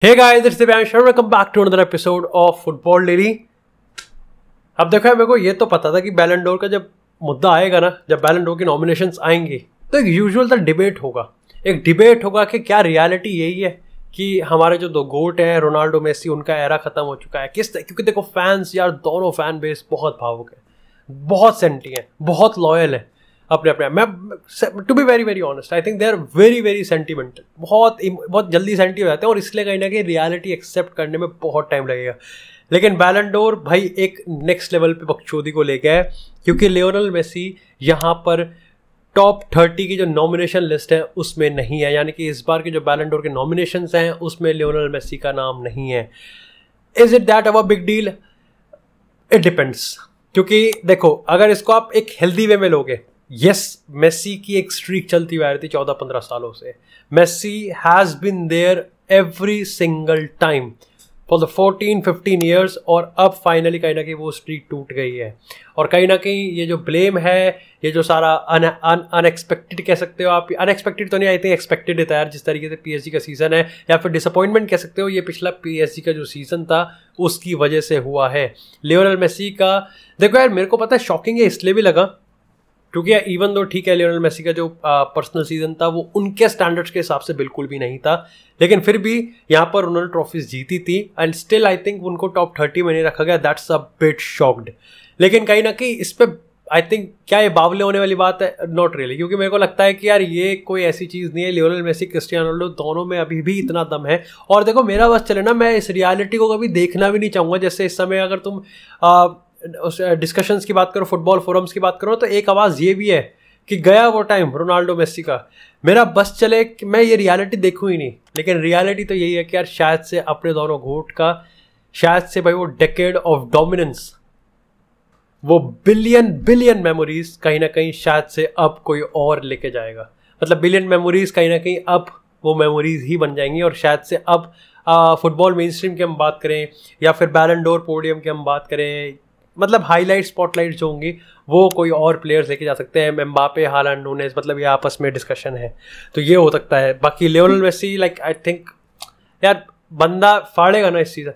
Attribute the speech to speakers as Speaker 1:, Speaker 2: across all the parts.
Speaker 1: Hey guys, it's Divyansh and welcome back to another episode of Football Daily। अब देखो मेरे को ये तो पता था कि बैलन डोर का जब मुद्दा आएगा ना, जब बैलन डोर की नॉमिनेशंस आएंगी तो एक यूजुअल सा डिबेट होगा। एक डिबेट होगा कि क्या रियलिटी यही है कि हमारे जो दो गोट हैं रोनाल्डो मेसी, उनका एरा खत्म हो चुका है। क्योंकि देखो फैंस यार, दोनों फैन बेस बहुत भावुक है, बहुत सेंटी हैं, बहुत लॉयल है अपने अपने। मैं to be very very honest, I think they are very very sentimental, बहुत जल्दी सेंटी हो जाते हैं और इसलिए कहीं ना कहीं रियलिटी एक्सेप्ट करने में बहुत टाइम लगेगा। लेकिन बैलन डोर भाई एक नेक्स्ट लेवल पे बकचोदी को लेके है, क्योंकि लियोनेल मेसी यहाँ पर टॉप 30 की जो नॉमिनेशन लिस्ट है उसमें नहीं है। यानी कि इस बार की जो बैलन डोर के नॉमिनेशंस हैं उसमें लियोनेल मेसी का नाम नहीं है। Is it that a big deal? It depends. क्योंकि देखो, अगर इसको आप एक हेल्दी वे में लोगे, यस मेसी की एक स्ट्रीक चलती हुई आ रही थी 14-15 सालों से। Messi has been there every single time for the 14-15 years और अब फाइनली कहीं ना कहीं वो स्ट्रीक टूट गई है। और कहीं ना कहीं ये जो ब्लेम है, ये जो सारा अनएक्सपेक्टेड कह सकते हो आप, अनएक्सपेक्टेड तो नहीं, आई थिंक एक्सपेक्टेड है यार, जिस तरीके से पीएसजी का सीजन है, या फिर डिसअपॉइंटमेंट कह सकते हो, ये पिछला पीएसजी का जो सीजन था उसकी वजह से हुआ है। लियोनेल मेसी का देखो यार, मेरे को पता है शॉकिंग है इसलिए भी लगा क्योंकि इवन दो ठीक है लियोनेल मेसी का जो पर्सनल सीजन था वो उनके स्टैंडर्ड्स के हिसाब से बिल्कुल भी नहीं था, लेकिन फिर भी यहाँ पर उन्होंने ट्रॉफीज जीती थी एंड स्टिल आई थिंक उनको टॉप 30 में नहीं रखा गया। That's a bit shocked. लेकिन कहीं ना कहीं इस पर आई थिंक क्या ये बावले होने वाली बात है? नॉट रियली, क्योंकि मेरे को लगता है कि यार ये कोई ऐसी चीज़ नहीं है। लियोनेल मेसी, क्रिस्टियानो रोनाल्डो दोनों में अभी भी इतना दम है। और देखो मेरा बस चले ना, मैं इस रियलिटी को कभी देखना भी नहीं चाहूँगा। जैसे इस समय अगर तुम उस डिस्कशंस की बात करो, फुटबॉल फोरम्स की बात करो, तो एक आवाज़ ये भी है कि गया वो टाइम रोनाल्डो मेसी का। मेरा बस चले कि मैं ये रियलिटी देखूँ ही नहीं। लेकिन रियलिटी तो यही है कि यार शायद से अपने दोनों गोट का, शायद से भाई वो डेकेड ऑफ डोमिनेंस, वो बिलियन मेमोरीज कहीं ना कहीं शायद से अब कोई और लेके जाएगा। मतलब बिलियन मेमोरीज कहीं ना कहीं अब वो मेमोरीज ही बन जाएंगी। और शायद से अब फुटबॉल मेन स्ट्रीम की हम बात करें या फिर बैलन डोर पोडियम की हम बात करें, मतलब हाईलाइट स्पॉटलाइट जो होंगी वो कोई और प्लेयर्स लेके जा सकते हैं। एम्बापे, हालैंड, नूनेज, मतलब ये आपस में डिस्कशन है तो ये हो सकता है। बाकी Lionel Messi like I think यार बंदा फाड़ेगा ना इस सीजन,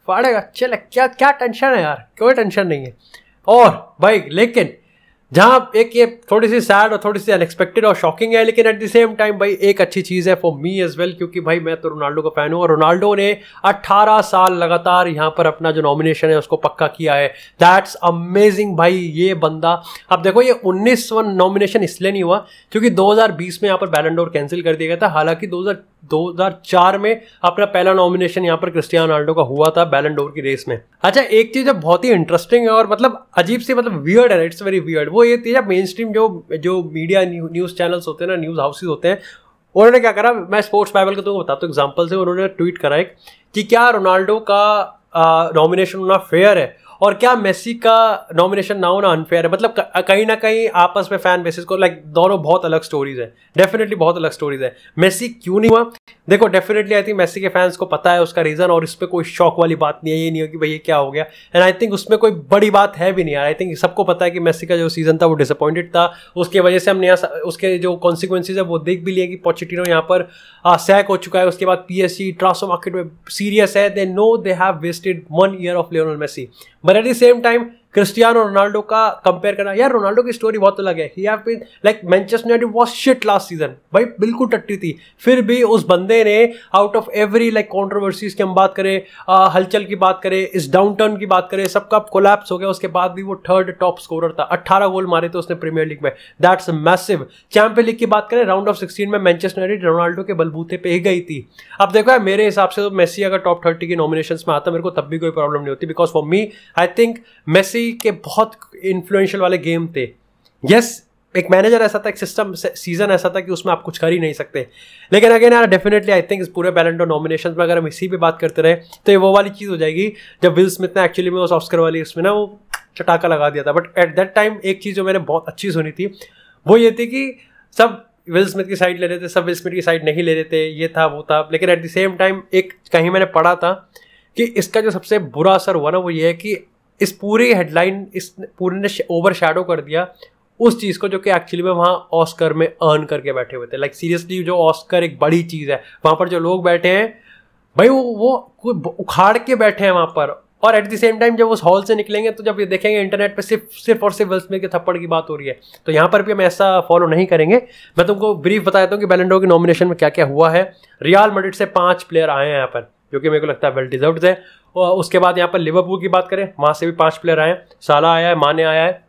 Speaker 1: फाड़ेगा। चले क्या क्या टेंशन है यार, कोई टेंशन नहीं है। और भाई लेकिन जहाँ एक ये थोड़ी सी सैड और थोड़ी सी अनएक्सपेक्टेड और शॉकिंग है, लेकिन एट द सेम टाइम भाई एक अच्छी चीज़ है फॉर मी एज वेल, क्योंकि भाई मैं तो रोनाल्डो का फैन हूँ और रोनाल्डो ने 18 साल लगातार यहाँ पर अपना जो नॉमिनेशन है उसको पक्का किया है। दैट्स अमेजिंग भाई ये बंदा। अब देखो ये 19वां नॉमिनेशन इसलिए नहीं हुआ क्योंकि 2020 में यहाँ पर बैलन डोर कैंसिल कर दिया गया था। हालांकि 2004 में अपना पहला नॉमिनेशन यहाँ पर क्रिस्टियानो रोनाल्डो का हुआ था बैलन डोर की रेस में। अच्छा, एक चीज़ बहुत ही इंटरेस्टिंग है और मतलब अजीब सी, मतलब वियर्ड है, इट्स वेरी वियर्ड। वो ये थी जब मेन स्ट्रीम जो मीडिया न्यूज़ चैनल्स होते हैं ना, न्यूज़ हाउसेज होते हैं, उन्होंने क्या करा, मैं स्पोर्ट्स बाइबल का तुमको बताता हूँ एग्जाम्पल से। उन्होंने ट्वीट करा एक कि क्या रोनाल्डो का नॉमिनेशन होना फेयर है और क्या मेसी का नॉमिनेशन ना होना अनफेयर है। मतलब कहीं ना कहीं आपस में फैन बेसिस को लाइक दोनों बहुत अलग स्टोरीज है, डेफिनेटली बहुत अलग स्टोरीज है। मेसी क्यों नहीं हुआ? देखो डेफिनेटली आई थिंक मेसी के फैंस को पता है उसका रीजन और इस पर कोई शौक वाली बात नहीं है। ये नहीं हो कि भाई ये क्या हो गया, एंड आई थिंक उसमें कोई बड़ी बात है भी नहीं यार। आई थिंक सबको पता है कि मेसी का जो सीजन था वो डिसअपॉइंटेड था, उसकी वजह से हमने यहाँ उसके जो कॉन्सिक्वेंसेज है वो देख भी लिए कि पोचेटिनो यहाँ पर सैक हो चुका है। उसके बाद पीएसजी ट्रांसफर मार्केट में सीरियस है, they know they have wasted 1 year of Lionel Messi. But at the same time Cristiano Ronaldo का कंपेयर करना, यार रोनाल्डो की स्टोरी बहुत अलग है। He have been like Manchester United was shit last season, भाई बिल्कुल टट्टी थी, फिर भी उस बंदे ने out of every like controversies की हम बात करें, हलचल की बात करें, इस डाउनटर्न की बात करें, सबका कोलैप्स हो गया, उसके बाद भी वो 3rd टॉप स्कोरर था। 18 गोल मारे थे उसने प्रीमियर लीग में, दैट्स मैसिव। चैंपियन लीग की बात करें, राउंड ऑफ 16 में मैनचेस्टर यूनाइटेड रोनाल्डो के बलबूते पे ही गई थी। अब देखो यार मेरे हिसाब से तो मेसी अगर टॉप 30 की नॉमिनेशंस में आता मेरे को तब भी कोई प्रॉब्लम नहीं होती, because for me I think Messi के बहुत इन्फ्लुएंशियल वाले गेम थे। यस, एक मैनेजर ऐसा था, एक सिस्टम सीजन ऐसा था कि उसमें आप कुछ कर ही नहीं सकते। लेकिन अगेन यार डेफिनेटली आई थिंक इस पूरे बैलन डोर नॉमिनेशंस में अगर हम इसी पे बात करते रहे तो ये वो वाली चीज़ हो जाएगी जब विल स्मिथ ने एक्चुअली में उस ऑस्कर वाली उसमें ना वो चटाका लगा दिया था। बट एट दैट टाइम एक चीज़ जो मैंने बहुत अच्छी सुनी थी वो ये थी कि सब विल स्मिथ की साइड ले रहे थे, सब विल स्मिथ की साइड नहीं ले रहे थे, ये था वो था। लेकिन एट द सेम टाइम एक कहीं मैंने पढ़ा था कि इसका जो सबसे बुरा असर हुआ ना वो ये है कि इस पूरी हेडलाइन, इस पूरे ने ओवर शैडो कर दिया उस चीज़ को जो कि एक्चुअली में वहाँ ऑस्कर में अर्न करके बैठे हुए थे। लाइक सीरियसली जो ऑस्कर एक बड़ी चीज़ है, वहाँ पर जो लोग बैठे हैं भाई वो उखाड़ के बैठे हैं वहां पर, और एट द सेम टाइम जब उस हॉल से निकलेंगे तो जब ये देखेंगे इंटरनेट पे सिर्फ और सिर्फ विल स्मिथ के थप्पड़ की बात हो रही है। तो यहाँ पर भी हम ऐसा फॉलो नहीं करेंगे। मैं तुमको ब्रीफ बता देता हूँ कि बैलन डोर की नॉमिनेशन में क्या क्या हुआ है। रियल मैड्रिड से 5 प्लेयर आए हैं यहाँ पर, जो कि मेरे को लगता है वेल डिजर्व्ड है। और उसके बाद यहाँ पर लिवरपूल की बात करें, वहाँ से भी 5 प्लेयर आए हैं। साला आया है, माने आया है,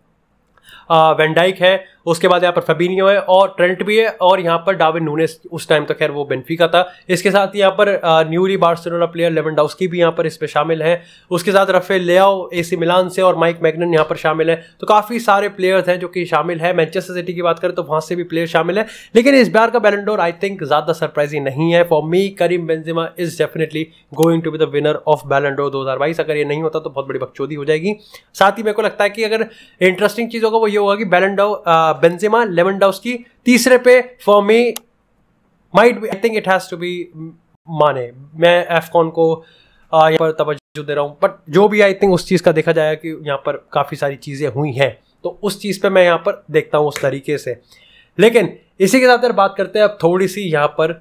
Speaker 1: वैन डाइक है, उसके बाद यहाँ पर फैबिनियो है और ट्रेंट भी है, और यहाँ पर डार्विन नूनेस, उस टाइम तो खैर वो बेंफिका था। इसके साथ ही यहाँ पर न्यूली बार्सिलोना प्लेयर लेवेंडोव्स्की भी यहाँ पर इस पे शामिल है। उसके साथ राफेल लियाओ एसी मिलान से और माइक मैग्नन यहाँ पर शामिल है। तो काफ़ी सारे प्लेयर्स हैं जो कि शामिल है। मैनचेस्टर सिटी की बात करें तो वहाँ से भी प्लेयर शामिल है। लेकिन इस बार का बैलन डोर आई थिंक ज़्यादा सरप्राइजिंग नहीं है। For me Karim Benzema is definitely going to be the winner of Ballon d'Or 2022। अगर ये नहीं होता तो बहुत बड़ी बकचोदी हो जाएगी। साथ ही मेरे को लगता है कि अगर इंटरेस्टिंग चीज़ होगा वो ये होगा कि बैलन डोर बेंजेमा, लेवेंडोव्स्की, तीसरे पे for me might be, I think it has to be Mane. मैं एफकॉन को यहाँ पर तवज्जो दे रहा हूँ, बट जो भी आई थिंक उस चीज़ का देखा जाएगा कि यहाँ पर काफ़ी सारी चीज़ें हुई हैं, तो उस चीज़ पे मैं यहाँ पर देखता हूँ उस तरीके से। लेकिन इसी के साथ अगर बात करते हैं अब थोड़ी सी यहाँ पर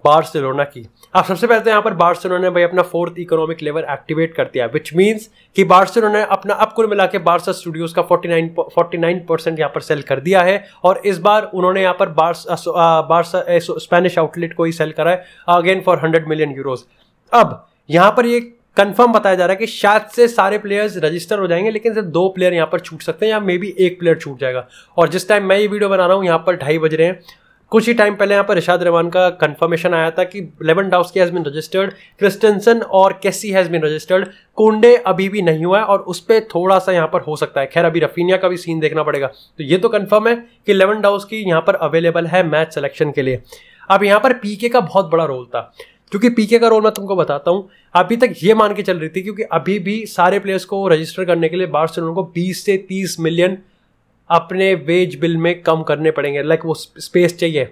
Speaker 1: बार्सिलोना की। अब सबसे पहले तो यहाँ पर बार्सिलोना ने भाई अपना 4th इकोनॉमिक लेवल एक्टिवेट कर दिया, विच मीन्स कि बार्सिलोना ने अपना अब कुल मिला के बार्सा स्टूडियोज का 49% यहाँ पर सेल कर दिया है। और इस बार उन्होंने यहाँ पर बार्सा स्पेनिश आउटलेट को ही सेल करा है अगेन फॉर 100 मिलियन यूरोज। अब यहाँ पर ये कंफर्म बताया जा रहा है कि शायद से सारे प्लेयर्स रजिस्टर हो जाएंगे, लेकिन सिर्फ 2 प्लेयर यहाँ पर छूट सकते हैं, या मे बी 1 प्लेयर छूट जाएगा। और जिस टाइम मैं ये वीडियो बना रहा हूँ यहाँ पर 2:30 बज रहे हैं। कुछ ही टाइम पहले यहाँ पर रिशाद रहमान का कंफर्मेशन आया था कि Lewandowski has been registered, Christensen और केसी हैज बीन रजिस्टर्ड, कुंडे अभी भी नहीं हुआ है और उस पर थोड़ा सा यहाँ पर हो सकता है। खैर अभी रफीनिया का भी सीन देखना पड़ेगा। तो ये तो कंफर्म है कि लेवेंडोव्स्की यहाँ पर अवेलेबल है मैच सिलेक्शन के लिए। अब यहाँ पर पीके का बहुत बड़ा रोल था, क्योंकि पीके का रोल मैं तुमको बताता हूँ। अभी तक ये मान के चल रही थी, क्योंकि अभी भी सारे प्लेयर्स को रजिस्टर करने के लिए बार्सिलोना को 20 से 30 मिलियन अपने वेज बिल में कम करने पड़ेंगे, लाइक वो स्पेस चाहिए।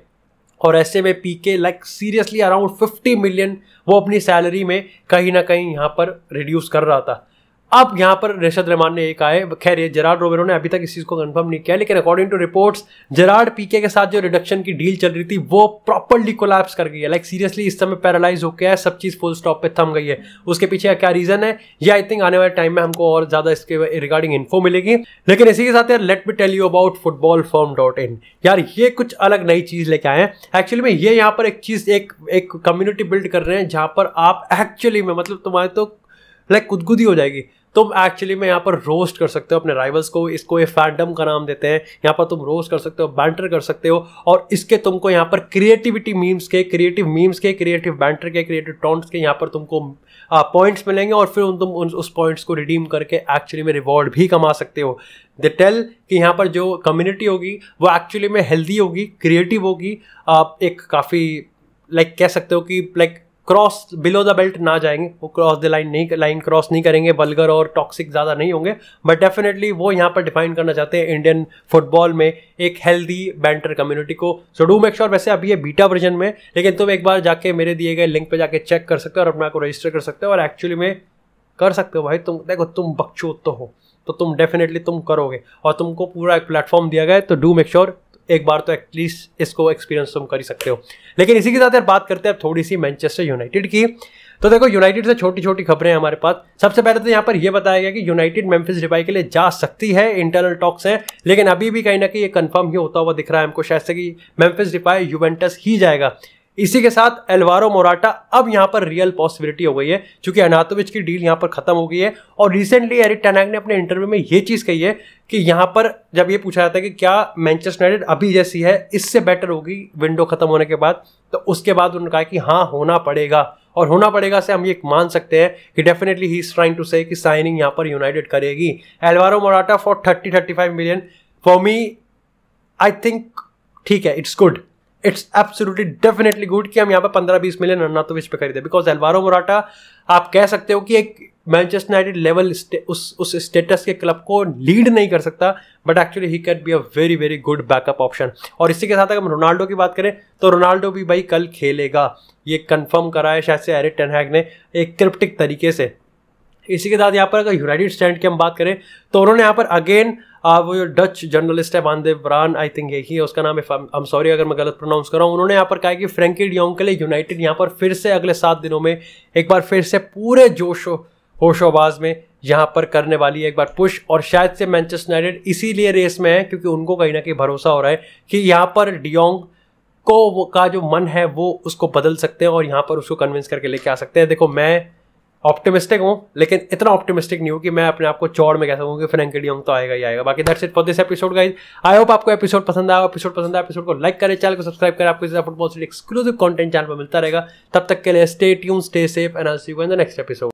Speaker 1: और ऐसे में पीके लाइक सीरियसली अराउंड 50 मिलियन वो अपनी सैलरी में कहीं ना कहीं यहाँ पर रिड्यूस कर रहा था। अब यहाँ पर रिशाद रहमान ने एक आए, खैर ये जेरार्ड रोमेरो ने अभी तक इस चीज़ को कंफर्म नहीं किया, लेकिन अकॉर्डिंग टू रिपोर्ट्स जेरार्ड पीके के साथ जो रिडक्शन की डील चल रही थी वो प्रॉपर्ली कोलैप्स कर गई है। लाइक सीरियसली इस समय पैरालाइज हो गया है, सब चीज़ फुल स्टॉप पे थम गई है। उसके पीछे क्या रीजन है ये आई थिंक आने वाले टाइम में हमको और ज़्यादा इसके रिगार्डिंग इन्फो मिलेगी। लेकिन इसी के साथ यार let me tell you about footballform.in। यार ये कुछ अलग नई चीज़ लेके आए हैं। एक्चुअली में ये यहाँ पर एक चीज़ एक कम्युनिटी बिल्ड कर रहे हैं, जहाँ पर आप एक्चुअली में मतलब तुम्हारे तो लाइक गुदगुदी हो जाएगी। तुम एक्चुअली में यहाँ पर रोस्ट कर सकते हो अपने राइवल्स को, इसको ये फैंडम का नाम देते हैं। यहाँ पर तुम रोस्ट कर सकते हो, बैंटर कर सकते हो, और इसके तुमको यहाँ पर क्रिएटिव मीम्स के, क्रिएटिव बैंटर के, क्रिएटिव टॉन्ट्स के यहाँ पर तुमको पॉइंट्स मिलेंगे, और फिर तुम उस पॉइंट्स को रिडीम करके एक्चुअली में रिवॉर्ड भी कमा सकते हो। दे टेल कि यहाँ पर जो कम्युनिटी होगी वो एक्चुअली में हेल्दी होगी, क्रिएटिव होगी, एक काफ़ी लाइक कह सकते हो कि like cross below the belt ना जाएंगे, वो क्रॉस द लाइन क्रॉस नहीं करेंगे, वल्गर और टॉक्सिक ज़्यादा नहीं होंगे, बट डेफिनेटली वो यहाँ पर डिफाइन करना चाहते हैं इंडियन फुटबॉल में एक हेल्दी बैंटर कम्युनिटी को। सो डू मेक श्योर, वैसे अभी ये बीटा वर्जन में, लेकिन तुम एक बार जाके मेरे दिए गए लिंक पे जाके चेक कर सकते हो और अपने आप को रजिस्टर कर सकते हो, और एक्चुअली में कर सकते हो भाई। तुम देखो, तुम बकचोद तो हो तो तुम डेफिनेटली तुम करोगे, और तुमको पूरा एक प्लेटफॉर्म दिया गया है, तो डू मेक श्योर एक बार तो एटलीस्ट इसको एक्सपीरियंस तुम कर ही सकते हो। लेकिन इसी के साथ यार बात करते हैं थोड़ी सी मैनचेस्टर यूनाइटेड की। तो देखो यूनाइटेड से छोटी छोटी खबरें हैं हमारे पास। सबसे पहले तो यहाँ पर यह बताया गया कि यूनाइटेड मेम्फिस डिपाई के लिए जा सकती है, इंटरनल टॉक्स हैं, लेकिन अभी भी कहीं ना कहीं ये कंफर्म ही होता हुआ दिख रहा है हमको शायद से कि मेम्फिस डिपाई यूवेंटस ही जाएगा। इसी के साथ एल्वारो मोराटा अब यहाँ पर रियल पॉसिबिलिटी हो गई है, क्योंकि अनातोविच की डील यहाँ पर खत्म हो गई है। और रिसेंटली एरिक टेन हैग ने अपने इंटरव्यू में ये चीज़ कही है कि यहाँ पर जब ये पूछा जाता है कि क्या मैनचेस्टर यूनाइटेड अभी जैसी है इससे बेटर होगी विंडो खत्म होने के बाद, तो उसके बाद उन्होंने कहा कि हाँ होना पड़ेगा। और होना पड़ेगा से हम ये मान सकते हैं कि definitely he is trying to say कि साइनिंग यहाँ पर यूनाइटेड करेगी। Alvaro Morata for 30-35 million for me I think ठीक है, it's good, it's absolutely definitely good कि हम यहाँ पर 15-20 मिलियन अनातोविच पे खरीदे, बिकॉज एल्वारो मोराटा आप कह सकते हो कि एक मैनचेस्टर यूनाइटेड लेवल उस स्टेटस के क्लब को लीड नहीं कर सकता, but actually he can be a very very good backup option. और इसी के साथ अगर हम रोनाल्डो की बात करें तो रोनाल्डो भी भाई कल खेलेगा, ये कंफर्म करा है शायद से एरिक टेन हैग ने एक क्रिप्टिक तरीके से। इसी के साथ यहाँ पर अगर यूनाइटेड स्टैंड की हम बात करें तो उन्होंने यहाँ पर अगेन वो जो डच जर्नलिस्ट है वान दे ब्रान, आई थिंक यही है उसका नाम है, आई एम सॉरी अगर मैं गलत प्रोनाउंस कर रहा हूँ, उन्होंने यहाँ पर कहा कि फ्रैंकी डियोंग के लिए यूनाइटेड यहाँ पर फिर से अगले 7 दिनों में एक बार फिर से पूरे जोश होशोबाज में यहाँ पर करने वाली है एक बार पुश। और शायद से मैनचेस्टर यूनाइटेड इसीलिए रेस में है क्योंकि उनको कहीं ना कहीं भरोसा हो रहा है कि यहाँ पर डियोंग को का जो मन है वो उसको बदल सकते हैं और यहाँ पर उसको कन्विंस करके लेके आ सकते हैं। देखो मैं ऑप्टिमिस्टिक हूँ लेकिन इतना ऑप्टिमिस्टिक नहीं हूँ कि मैं अपने आप को चौड़ में कह सकूँ कि फ्रैंकी डियोंग तो आएगा ही आएगा। बाकी that's it for this episode guys. I hope आपको एपिसोड पसंद आया। एपिसोड को लाइक करें, चैनल को सब्सक्राइब करें, आपको इस फुटबॉल से एक्सक्लूसिव कंटेंट चैनल पर मिलता रहेगा। तब तक के लिए stay tuned, stay safe and I will see you in the next episode.